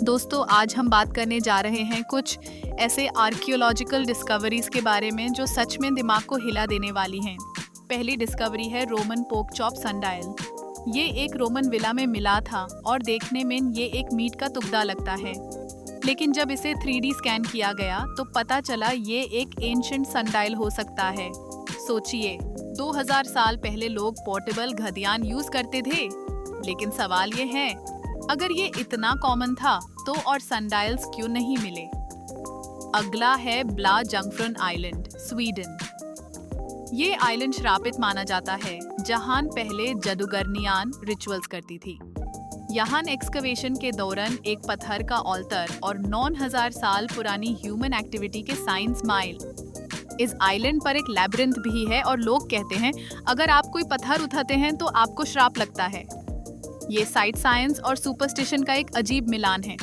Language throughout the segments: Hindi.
दोस्तों, आज हम बात करने जा रहे हैं कुछ ऐसे आर्कियोलॉजिकल डिस्कवरीज के बारे में जो सच में दिमाग को हिला देने वाली हैं। पहली डिस्कवरी है रोमन पोक चॉप सनडायल। ये एक रोमन विला में मिला था और देखने में ये एक मीट का टुकड़ा लगता है, लेकिन जब इसे 3D स्कैन किया गया तो पता चला ये एक एंशिएंट सनडायल हो सकता है। सोचिए, 2000 साल पहले लोग पोर्टेबल घड़ियाल यूज करते थे, लेकिन सवाल ये है, अगर ये इतना कॉमन था तो और सनडायल्स क्यों नहीं मिले। अगला है ब्ला जंगफ्रन आइलैंड, स्वीडन। ये आइलैंड श्रापित माना जाता है, जहां पहले जादूगरनियां रिचुअल्स करती थी। यहाँ एक्सकवेशन के दौरान एक पत्थर का ऑल्टर और 9000 साल पुरानी ह्यूमन एक्टिविटी के साइंस माइल। इस आइलैंड पर एक लैबिरिंथ भी है और लोग कहते हैं अगर आप कोई पत्थर उठाते हैं तो आपको श्राप लगता है। ये साइट साइंस और सुपरस्टिशन का एक अजीब मिलान है।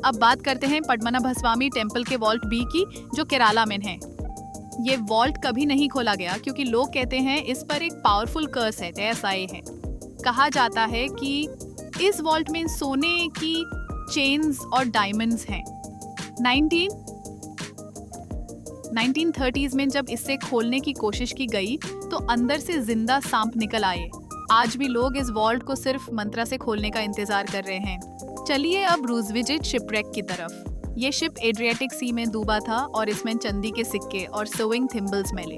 अब बात करते हैं पद्मनाभस्वामी टेम्पल के वॉल्ट बी की, जो केरला में है। ये वॉल्ट कभी नहीं खोला गया क्योंकि लोग कहते हैं इस पर एक पावरफुल कर्स है, ऐसा है। कहा जाता है कि इस वॉल्ट में सोने की चेन्स और डायमंड्स हैं। 1930s में जब इसे खोलने की कोशिश की गई तो अंदर से जिंदा सांप निकल आए। आज भी लोग इस वॉल्ट को सिर्फ मंत्रा से खोलने का इंतजार कर रहे हैं। चलिए अब रूजविजिट शिपरेक की तरफ। ये शिप एड्रियाटिक सी में डूबा था और इसमें चांदी के सिक्के और सोइंग थिम्बल्स मिले।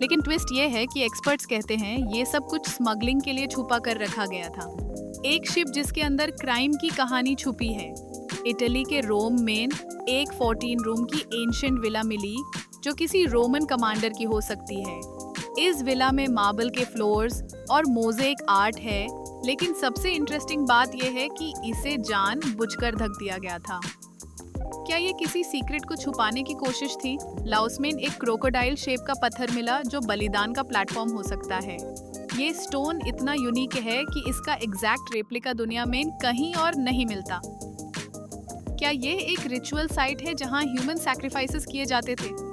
लेकिन ट्विस्ट ये है कि एक्सपर्ट्स कहते हैं ये सब कुछ स्मगलिंग के लिए छुपा कर रखा गया था। एक शिप जिसके अंदर क्राइम की कहानी छुपी है। इटली के रोम में एक 14 रूम की एंशिएंट विला मिली जो किसी रोमन कमांडर की हो सकती है। इस विला में मार्बल के फ्लोर्स और मोज़ेक आर्ट है, लेकिन सबसे इंटरेस्टिंग बात यह है कि इसे जानबूझकर ढक दिया गया था। क्या ये किसी सीक्रेट को छुपाने की कोशिश थी? लाओस में एक क्रोकोडाइल शेप का पत्थर मिला जो बलिदान का प्लेटफॉर्म हो सकता है। ये स्टोन इतना यूनिक है कि इसका एग्जैक्ट रेप्लिका दुनिया में कहीं और नहीं मिलता। क्या ये एक रिचुअल साइट है जहां ह्यूमन सैक्रिफाइसेस किए जाते थे?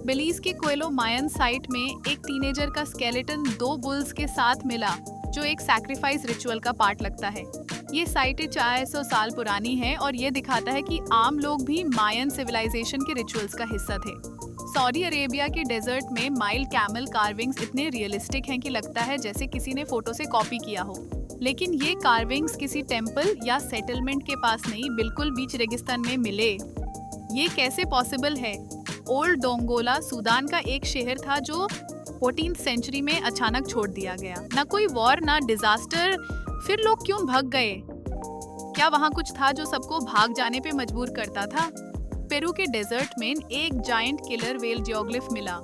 बेलीज के कोएलो मायन साइट में एक टीनेजर का स्केलेटन 2 बुल्स के साथ मिला जो एक सैक्रिफाइस रिचुअल का पार्ट लगता है। ये साइटें 400 साल पुरानी है और ये दिखाता है कि आम लोग भी मायन सिविलाइजेशन के रिचुअल्स का हिस्सा थे। सऊदी अरेबिया के डेजर्ट में माइल्ड कैमल कार्विंग्स इतने रियलिस्टिक हैं कि लगता है जैसे किसी ने फोटो से कॉपी किया हो। लेकिन ये कार्विंग्स किसी टेम्पल या सेटलमेंट के पास नहीं, बिल्कुल बीच रेगिस्तान में मिले। ये कैसे पॉसिबल है? ओल्ड डोंगोला सूडान का एक शहर था जो 14th सेंचुरी में अचानक छोड़ दिया गया। ना कोई वॉर ना डिजास्टर, फिर लोग क्यों भाग गए? क्या वहाँ कुछ था जो सबको भाग जाने पे मजबूर करता था? पेरू के डेजर्ट में एक जायंट किलर वेल जियोग्लिफ मिला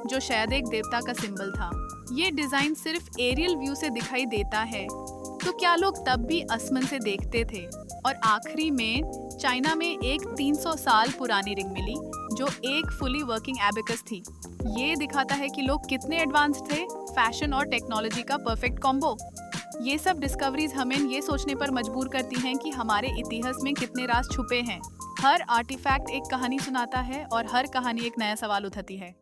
जो शायद एक देवता का सिंबल था। ये डिजाइन सिर्फ एरियल व्यू से दिखाई देता है, तो क्या लोग तब भी आसमान से देखते थे? और आखिरी में चाइना में एक 300 साल पुरानी रिंग मिली जो एक फुली वर्किंग एबेकस थी। ये दिखाता है कि लोग कितने एडवांस्ड थे, फैशन और टेक्नोलॉजी का परफेक्ट कॉम्बो। ये सब डिस्कवरीज हमें ये सोचने पर मजबूर करती हैं कि हमारे इतिहास में कितने राज छुपे हैं। हर आर्टिफैक्ट एक कहानी सुनाता है और हर कहानी एक नया सवाल उठाती है।